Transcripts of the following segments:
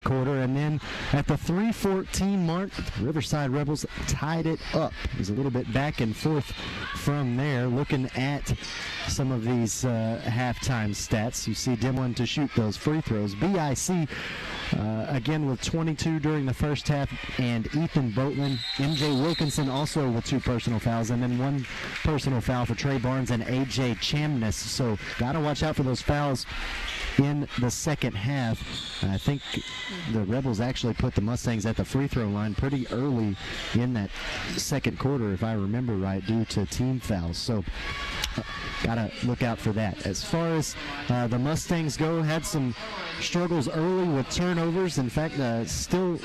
quarter, and then at the 3:14 mark, Riverside Rebels tied it up. It was a little bit back and forth from there. Looking at some of these halftime stats, you see Dimwin to shoot those free throws. BIC again with 22 during the first half, and Ethan Boatman. MJ Wilkinson also with 2 personal fouls, and then 1 personal foul for Trey Barnes and AJ Chamness. So got to watch out for those fouls in the second half. I think the Rebels actually put the Mustangs at the free throw line pretty early in that second quarter, if I remember right, due to team fouls. So gotta look out for that. As far as the Mustangs go, had some struggles early with turnovers. In fact, still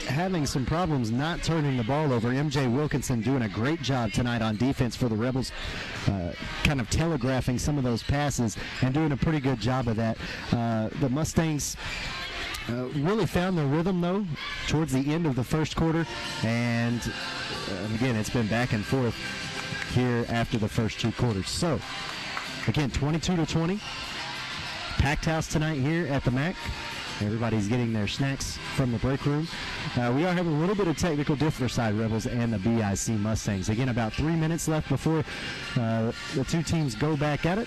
having some problems not turning the ball over. MJ Wilkinson doing a great job tonight on defense for the Rebels, kind of telegraphing some of those passes and doing a pretty good job of that. The Mustangs really found their rhythm, though, towards the end of the first quarter, and again, it's been back and forth here after the first 2 quarters. So, again, 22-20. Packed house tonight here at the MAC. Everybody's getting their snacks from the break room. We are having a little bit of technical Riverside Rebels and the BIC Mustangs. Again, about 3 minutes left before the 2 teams go back at it.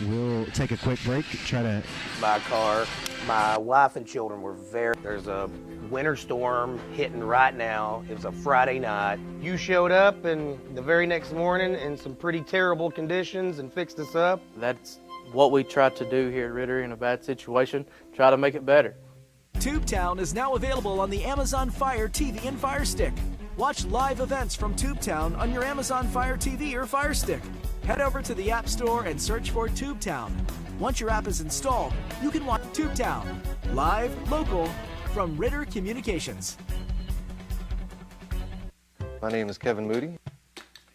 We'll take a quick break, try to... My car, my wife and children were there's a winter storm hitting right now. It was a Friday night. You showed up and the very next morning in some pretty terrible conditions and fixed us up. That's what we try to do here at Ritter in a bad situation, try to make it better. Tubetown is now available on the Amazon Fire TV and Fire Stick. Watch live events from Tubetown on your Amazon Fire TV or Fire Stick. Head over to the App Store and search for Tubetown. Once your app is installed, you can watch Tubetown, live, local, from Ritter Communications. My name is Kevin Moody.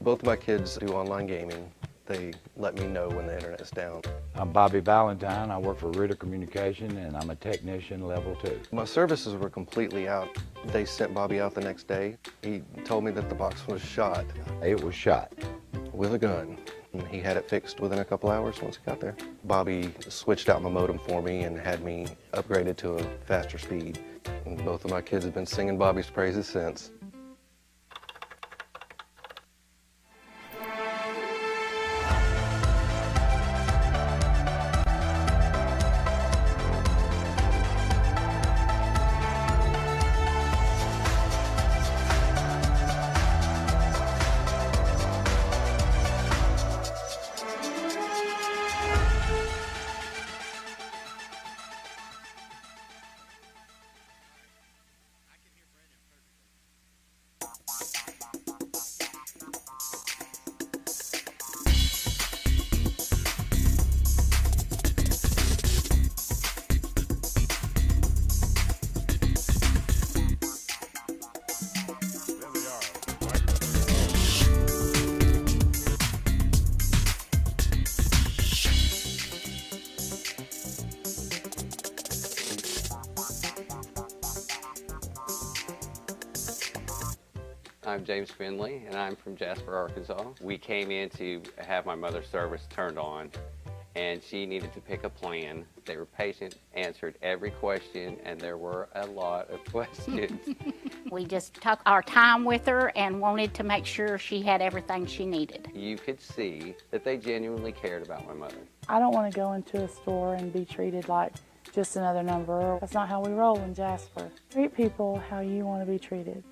Both of my kids do online gaming. They let me know when the internet is down. I'm Bobby Valentine. I work for Ritter Communications, and I'm a technician level 2. My services were completely out. They sent Bobby out the next day. He told me that the box was shot. It was shot. With a gun. And he had it fixed within a couple hours once he got there. Bobby switched out my modem for me and had me upgraded to a faster speed. And both of my kids have been singing Bobby's praises since. I'm James Finley, and I'm from Jasper, Arkansas. We came in to have my mother's service turned on, and she needed to pick a plan. They were patient, answered every question, and there were a lot of questions. We just took our time with her and wanted to make sure she had everything she needed. You could see that they genuinely cared about my mother. I don't want to go into a store and be treated like just another number. That's not how we roll in Jasper. Treat people how you want to be treated.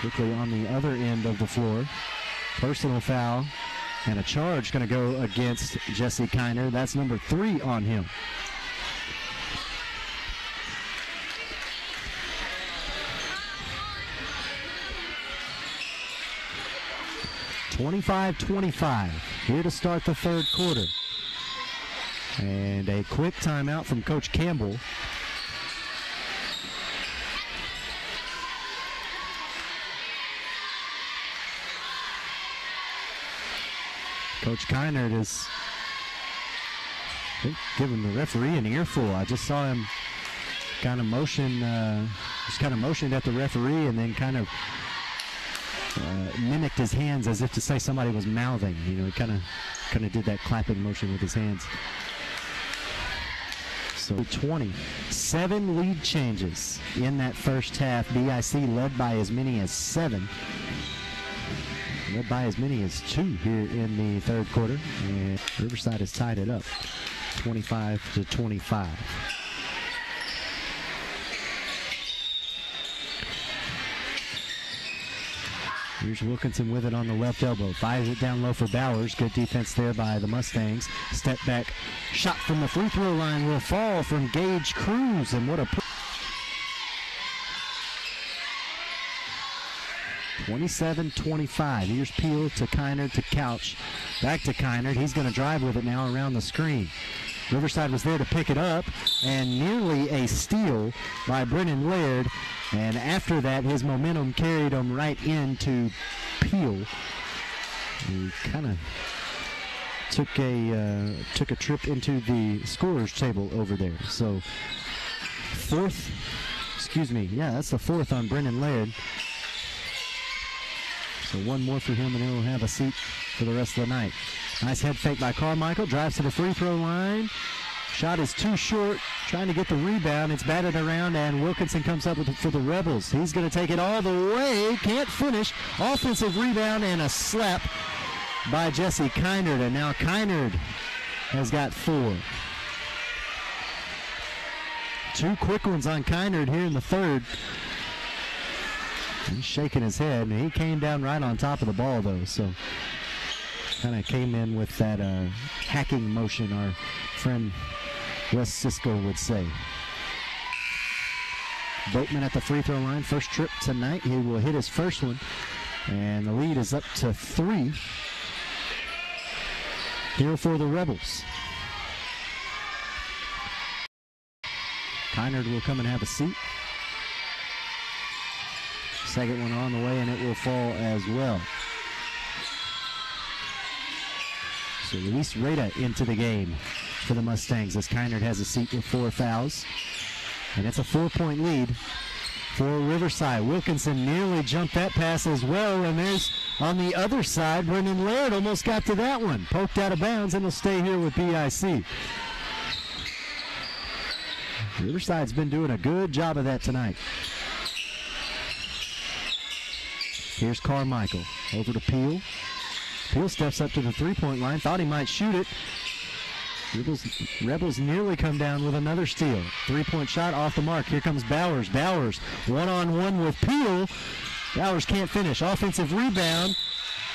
Quickly on the other end of the floor. Personal foul and a charge going to go against Jesse Kiner. That's number 3 on him. (25-25) here to start the third quarter. And a quick timeout from Coach Campbell. Coach Kynard is, I think, giving the referee an earful. I just saw him kind of motion, just kind of motioned at the referee and then kind of mimicked his hands as if to say somebody was mouthing. You know, he kind of did that clapping motion with his hands. So 27 lead changes in that first half. BIC led by as many as 7. Led by as many as 2 here in the third quarter. And Riverside has tied it up 25-25. Here's Wilkinson with it on the left elbow. Fires it down low for Bowers. Good defense there by the Mustangs. Step back shot from the free throw line will fall from Gage Cruz. And what a 27-25. Here's Peel to Kynard to Couch. Back to Kynard. He's going to drive with it now around the screen. Riverside was there to pick it up, and nearly a steal by Brennan Laird. And after that, his momentum carried him right into Peel. He kind of took a trip into the scorer's table over there. So that's the 4th on Brennan Laird. So one more for him, and he'll have a seat for the rest of the night. Nice head fake by Carmichael. Drives to the free throw line. Shot is too short. Trying to get the rebound. It's batted around, and Wilkinson comes up with it for the Rebels. He's going to take it all the way. Can't finish. Offensive rebound and a slap by Jesse Kynard. And now Kynard has got 4. 2 quick ones on Kynard here in the third. He's shaking his head, and he came down right on top of the ball, though. So kind of came in with that hacking motion, our friend Wes Cisco would say. Boatman at the free throw line. First trip tonight. He will hit his first one. And the lead is up to 3 here for the Rebels. Kynard will come and have a seat. Second one on the way, and it will fall as well. So Luis Reda into the game for the Mustangs as Kynard has a seat with 4 fouls. And it's a 4-point lead for Riverside. Wilkinson nearly jumped that pass as well, and there's on the other side, Brendan Laird almost got to that one. Poked out of bounds, and he'll stay here with BIC. Riverside's been doing a good job of that tonight. Here's Carmichael over to Peel. Peel steps up to the three-point line. Thought he might shoot it. Rebels nearly come down with another steal. Three-point shot off the mark. Here comes Bowers. Bowers one-on-one with Peel. Bowers can't finish. Offensive rebound.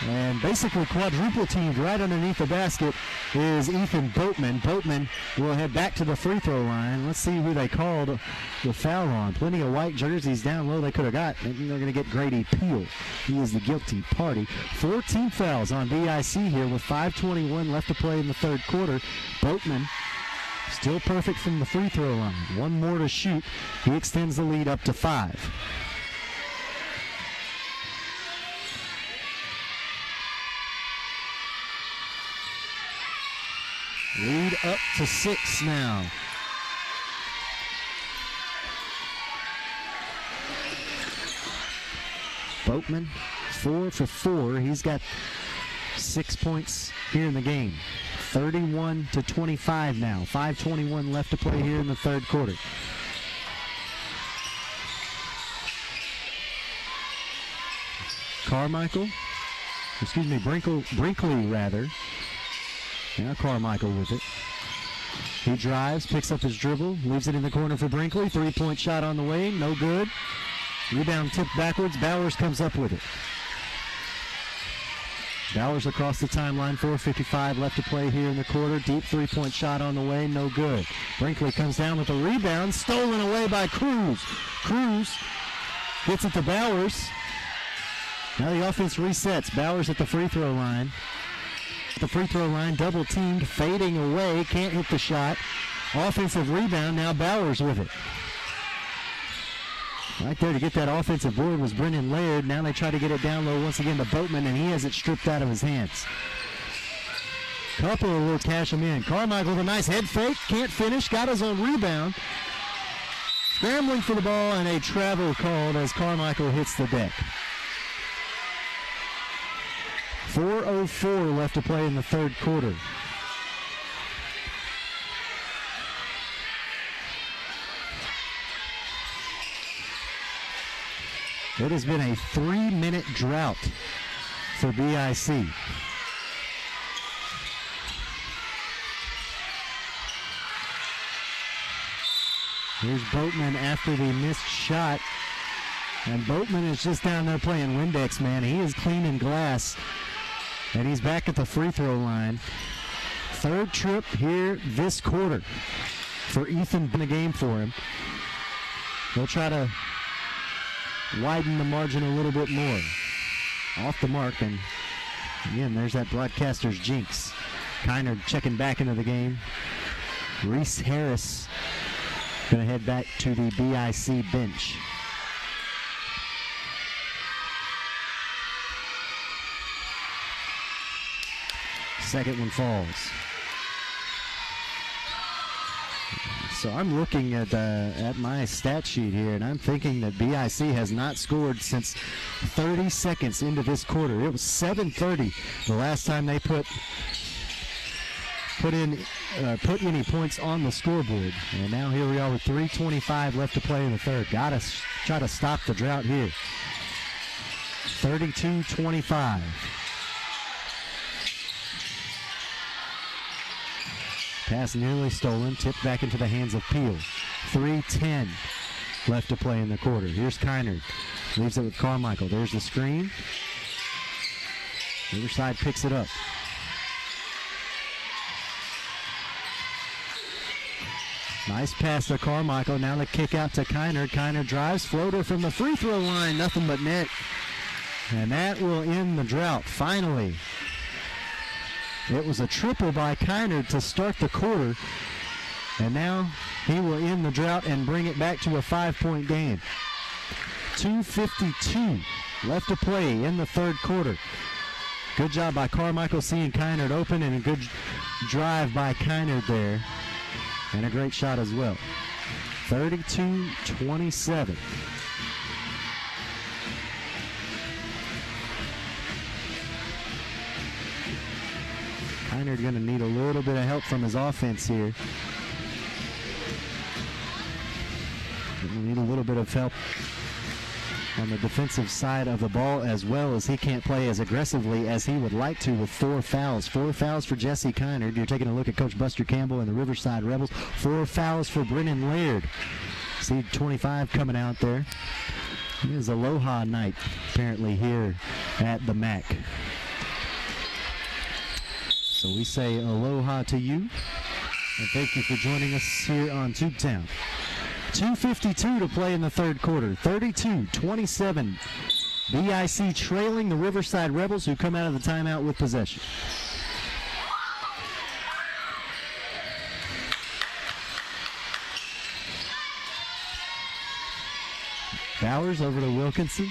And basically quadruple teamed right underneath the basket is Ethan Boatman. Boatman will head back to the free throw line. Let's see who they called the foul on. Plenty of white jerseys down low they could have got. They're going to get Grady Peel. He is the guilty party. 14 fouls on BIC here with 5:21 left to play in the third quarter. Boatman still perfect from the free throw line. One more to shoot. He extends the lead up to 5. Lead up to 6 now. Boatman, 4 for 4. He's got 6 points here in the game. 31-25 now. 5:21 left to play here in the third quarter. Brinkley rather. Now Carmichael with it. He drives, picks up his dribble, leaves it in the corner for Brinkley. 3-point shot on the way, no good. Rebound tipped backwards. Bowers comes up with it. Bowers across the timeline, 4:55 left to play here in the quarter. Deep three-point shot on the way, no good. Brinkley comes down with a rebound, stolen away by Cruz. Cruz gets it to Bowers. Now the offense resets. Bowers at the free throw line. The free throw line, double teamed, fading away, can't hit the shot. Offensive rebound, now Bowers with it. Right there to get that offensive board was Brennan Laird. Now they try to get it down low once again to Boatman, and he has it stripped out of his hands. Couple will cash him in. Carmichael with a nice head fake, can't finish, got his own rebound. Scrambling for the ball, and a travel called as Carmichael hits the deck. 4:04 left to play in the third quarter. It has been a 3-minute drought for BIC. Here's Boatman after the missed shot. And Boatman is just down there playing Windex, man. He is cleaning glass. And he's back at the free throw line. Third trip here this quarter for Ethan in the game for him. They'll try to widen the margin a little bit more. Off the mark, and again, there's that broadcaster's jinx. Kiner checking back into the game. Reese Harris going to head back to the BIC bench. Second one falls. So I'm looking at my stat sheet here, and I'm thinking that BIC has not scored since 30 seconds into this quarter. It was 7:30 the last time they put any points on the scoreboard. And now here we are with 3:25 left to play in the third. Gotta try to stop the drought here. 32-25. Pass nearly stolen, tipped back into the hands of Peel. 3:10 left to play in the quarter. Here's Kiner, leaves it with Carmichael. There's the screen. Riverside picks it up. Nice pass to Carmichael. Now the kick out to Kiner. Kiner drives, floater from the free throw line, nothing but net. And that will end the drought, finally. It was a triple by Kiner to start the quarter, and now he will end the drought and bring it back to a 5-point game. 2:52 left to play in the third quarter. Good job by Carmichael seeing Kiner open, and a good drive by Kiner there, and a great shot as well. 32-27. Kiner going to need a little bit of help from his offense here. Going to need a little bit of help on the defensive side of the ball, as well as he can't play as aggressively as he would like to with 4 fouls. 4 fouls for Jesse Kiner. You're taking a look at Coach Buster Campbell and the Riverside Rebels. 4 fouls for Brennan Laird. See 25 coming out there. It is Aloha night apparently here at the MAC. So we say aloha to you, and thank you for joining us here on Tubetown. 2:52 to play in the third quarter. 32-27. BIC trailing the Riverside Rebels, who come out of the timeout with possession. Bowers over to Wilkinson.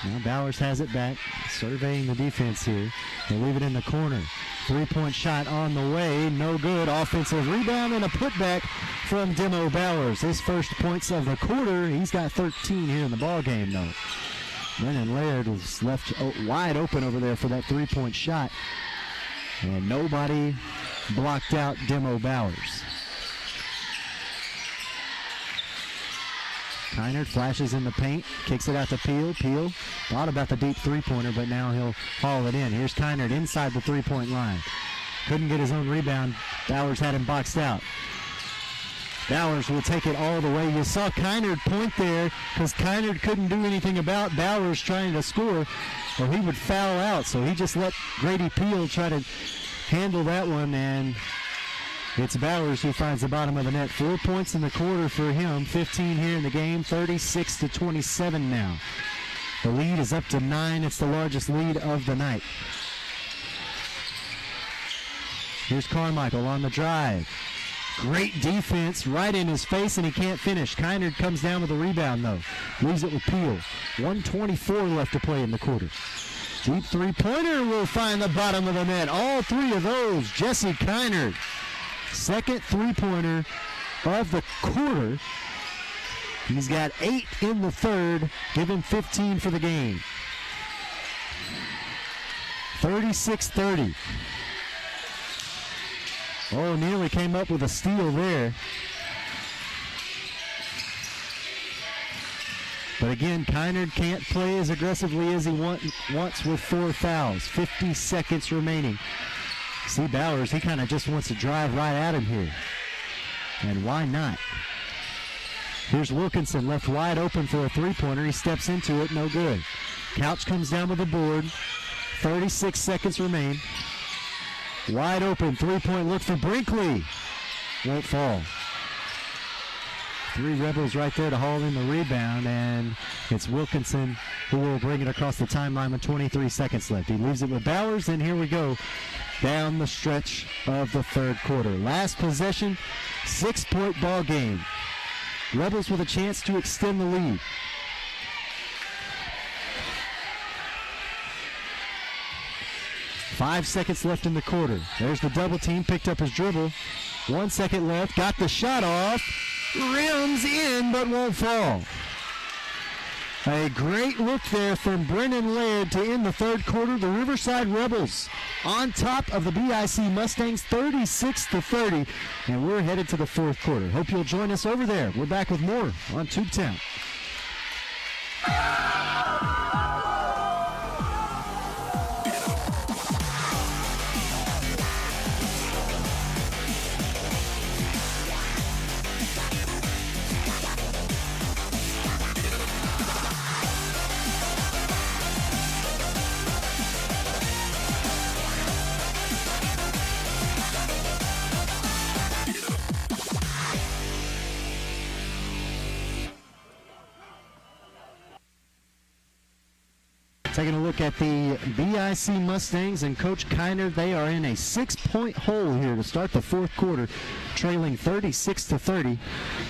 Now Bowers has it back, surveying the defense here. They leave it in the corner. 3-point shot on the way, no good. Offensive rebound and a putback from Demo Bowers. His first points of the quarter. He's got 13 here in the ball game, though. Brennan Laird was left wide open over there for that 3-point shot, and nobody blocked out Demo Bowers. Kiner flashes in the paint, kicks it out to Peel. Peel thought about the deep three-pointer, but now he'll haul it in. Here's Kiner inside the three-point line. Couldn't get his own rebound. Bowers had him boxed out. Bowers will take it all the way. You saw Kynard point there because Kynard couldn't do anything about Bowers trying to score, or he would foul out. So he just let Grady Peel try to handle that one, and it's Bowers who finds the bottom of the net. 4 points in the quarter for him, 15 here in the game, 36-27 now. The lead is up to 9. It's the largest lead of the night. Here's Carmichael on the drive. Great defense right in his face, and he can't finish. Kynard comes down with a rebound, though. Leaves it with Peel. 1:24 left to play in the quarter. Deep three-pointer will find the bottom of the net. All three of those, Jesse Kynard. Second three-pointer of the quarter. He's got 8 in the third. Give him 15 for the game. 36-30. Oh, nearly came up with a steal there. But again, Kynard can't play as aggressively as he wants with 4 fouls. 50 seconds remaining. See Bowers, he kind of just wants to drive right at him here. And why not? Here's Wilkinson left wide open for a three-pointer. He steps into it, no good. Couch comes down with the board. 36 seconds remain. Wide open, three-point look for Brinkley. Won't fall. 3 Rebels right there to haul in the rebound, and it's Wilkinson who will bring it across the timeline with 23 seconds left. He leaves it with Bowers, and here we go down the stretch of the third quarter. Last possession, 6-point ball game. Rebels with a chance to extend the lead. Five seconds left in the quarter. There's the double team, picked up his dribble. 1 second left, got the shot off. Rims in, but won't fall. A great look there from Brennan Laird to end the third quarter. The Riverside Rebels on top of the BIC Mustangs, 36-30, and we're headed to the fourth quarter. Hope you'll join us over there. We're back with more on Tubetown. Taking a look at the BIC Mustangs and Coach Kynard. They are in a 6-point hole here to start the fourth quarter, trailing 36-30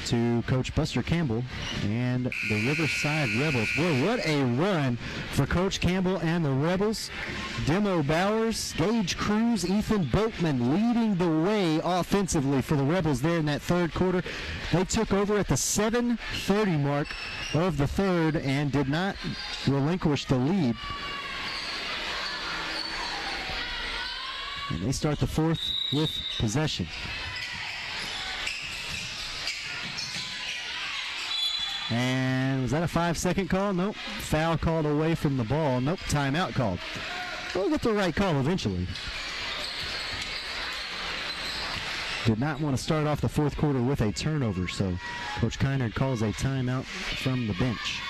to Coach Buster Campbell and the Riverside Rebels. Boy, what a run for Coach Campbell and the Rebels. Demo Bowers, Gage Cruz, Ethan Boatman leading the way offensively for the Rebels there in that third quarter. They took over at the 7:30 mark of the third and did not relinquish the lead. And they start the fourth with possession. And was that a 5-second call? Nope. Foul called away from the ball. Nope. Timeout called. We'll get the right call eventually. Did not want to start off the fourth quarter with a turnover, so Coach Kynard calls a timeout from the bench.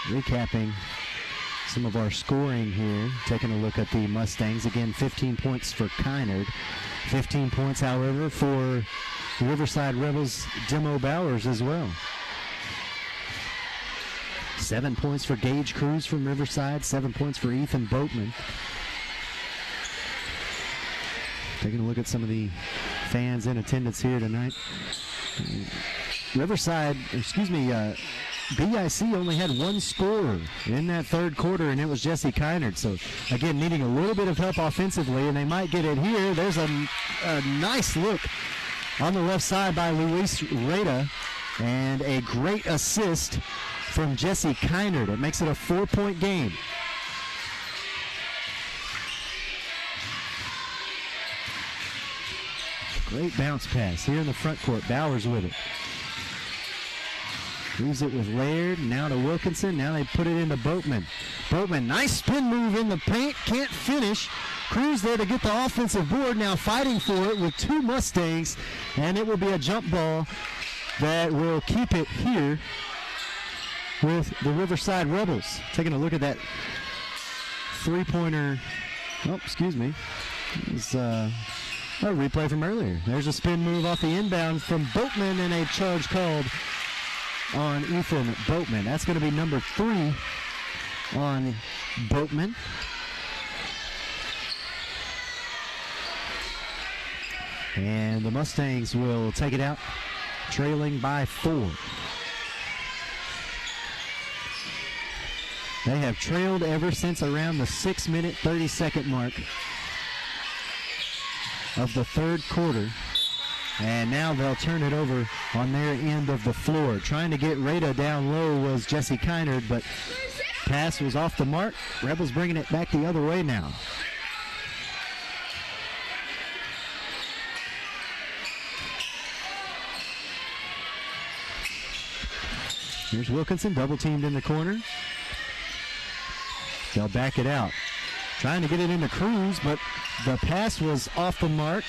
Recapping some of our scoring here, taking a look at the Mustangs. Again, 15 points for Kynard. 15 points, however, for the Riverside Rebels' Demo Bowers as well. 7 points for Gage Cruz from Riverside. 7 points for Ethan Boatman. Taking a look at some of the fans in attendance here tonight. BIC only had one scorer in that third quarter, and it was Jesse Kynard. So, again, needing a little bit of help offensively, and they might get it here. There's a nice look on the left side by Luis Reda, and a great assist from Jesse Kynard. It makes it a 4-point game. Great bounce pass here in the front court. Bowers with it. Leaves it with Laird. Now to Wilkinson. Now they put it into Boatman. Boatman, nice spin move in the paint. Can't finish. Cruz there to get the offensive board. Now fighting for it with two Mustangs. And it will be a jump ball that will keep it here with the Riverside Rebels. Taking a look at that three-pointer. Oh, excuse me. It's a replay from earlier. There's a spin move off the inbound from Boatman and a charge called on Ethan Boatman. That's going to be number 3 on Boatman. And the Mustangs will take it out, trailing by 4. They have trailed ever since around the 6-minute, 30-second mark of the third quarter. And now they'll turn it over on their end of the floor. Trying to get Rada down low was Jesse Kynard, but pass was off the mark. Rebels bringing it back the other way now. Here's Wilkinson, double teamed in the corner. They'll back it out. Trying to get it into Cruz, but the pass was off the mark.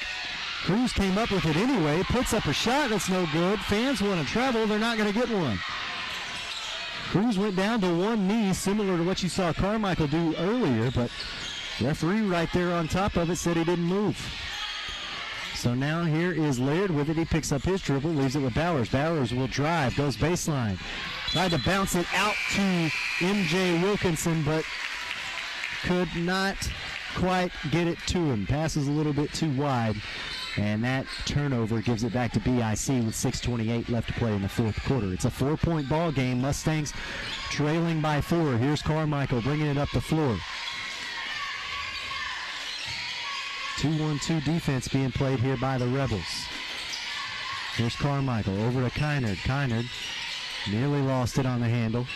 Cruz came up with it anyway, puts up a shot that's no good. Fans want to travel, they're not going to get one. Cruz went down to one knee, similar to what you saw Carmichael do earlier, but referee right there on top of it said he didn't move. So now here is Laird with it. He picks up his dribble, leaves it with Bowers. Bowers will drive, goes baseline. Tried to bounce it out to MJ Wilkinson, but could not quite get it to him. Passes a little bit too wide, and that turnover gives it back to BIC with 6:28 left to play in the fourth quarter. It's a 4-point ball game. Mustangs trailing by 4. Here's Carmichael bringing it up the floor. 2-1-2 defense being played here by the Rebels. Here's Carmichael over to Kynard. Kynard nearly lost it on the handle.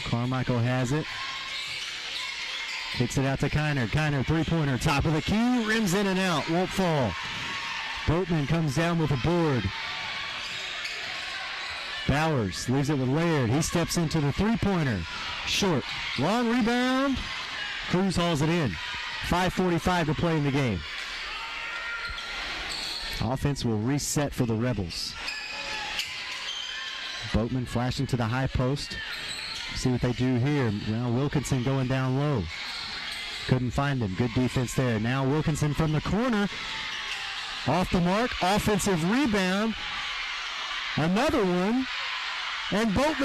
Carmichael has it. Kicks it out to Kynard. Kynard, three-pointer, top of the key, rims in and out, won't fall. Boatman comes down with a board. Bowers leaves it with Laird. He steps into the three-pointer. Short. Long rebound. Cruz hauls it in. 5:45 to play in the game. Offense will reset for the Rebels. Boatman flashing to the high post. See what they do here. Now Wilkinson going down low. Couldn't find him. Good defense there. Now Wilkinson from the corner. Off the mark. Offensive rebound. Another one. And Boatman